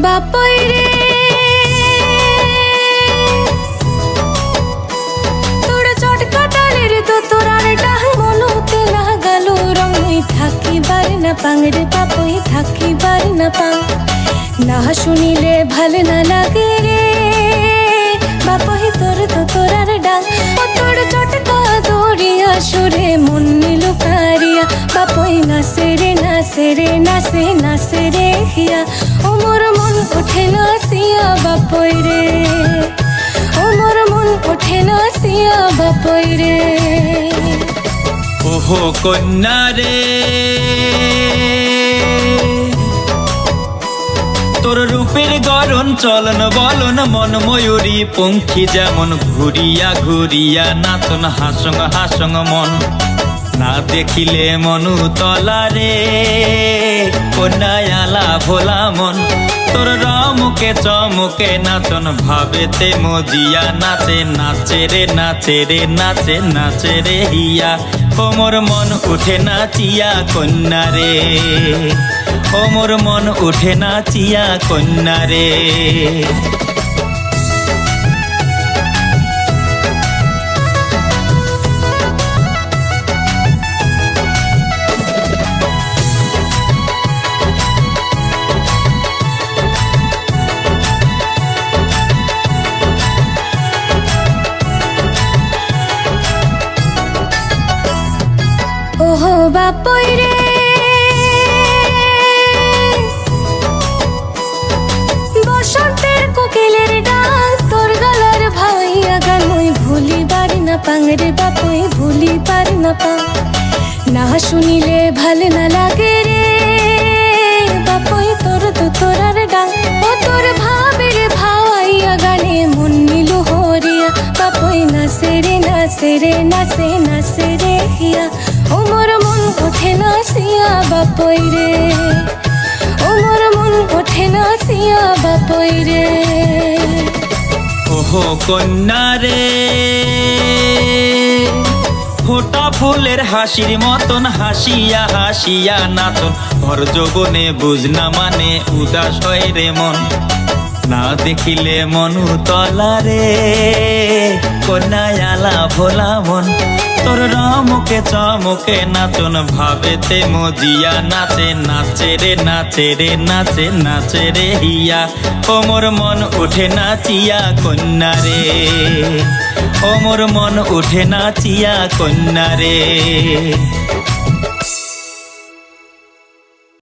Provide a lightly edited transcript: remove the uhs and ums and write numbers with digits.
বাপই রে তোর চটকাটালের তো তোরার ডাং মনুতে লাগালো রং থাকিবার না পাং রে বাপই থাকিবার না পাং না শুনিলে ভাল না লাগে রে বাপই তোর তো তোরার ডাং ও তোর চটকা দৌড়িয়া সুরে মন নিল কারিয়া বাপই নাচে রে নাচে রে নাচে নাচে রে হিয়া ও মোর মন ওঠে নাচিয়া বাপই রে ও মোর মন ওঠে নাচিয়া বাপই রে ওহো কন্যা রে তোর রূপের গরণ চলন বলন মন ময়ূরী পঙ্খী যেমন ঘুরিয়া ঘুরিয়া নাচন হাসং হাসং মন না দেখিলে মনু তলা রে কন্যায়ালা ভোলা মন তোর রমুকে চমুকে নাচন ভাবেতে মজিয়া নাচে নাচে রে নাচে রে নাচে নাচে রে হিয়া ও মোর মন উঠে নাচিয়া কন্যা রে ও মোর মন উঠে নাচিয়া কন্যা রে ওহো বাপই রে বসন্তের কোকিলের ডাক তোর গলার ভাইয়া গান মুই ভুলিবার না পাং রে বাপই ভুলিবার না পাং না শুনিলে ভাল না লাগে রে বাপই তোর তো তোরার ডাক ও তোর ভাবের ভাইয়া গানে মন নিল হরিয়া বাপই নাচে রে নাচে রে নাচে নাচে রে হিয়া ও মোর মন ওঠে নাচিয়া বাপই রে ও মোর মন ওঠে নাচিয়া বাপই রে ওহো কন্যা রে ফোটা ফুলের হাসির মতন হাসিয়া হাসিয়া নাচন ভর যোগনে বুঝনা মানে উদাস হয় রে মন না দেখিলে মনু তলা রে কন্যায়ালা ভোলা মন তোর রমুকে চমুকে নাচন ভাবেতে মজিয়া নাচে নাচে রে নাচে রে নাচে নাচে রে হিয়া ও মোর মন উঠে নাচিয়া কন্যা রে ও মোর মন উঠে নাচিয়া কন্যা রে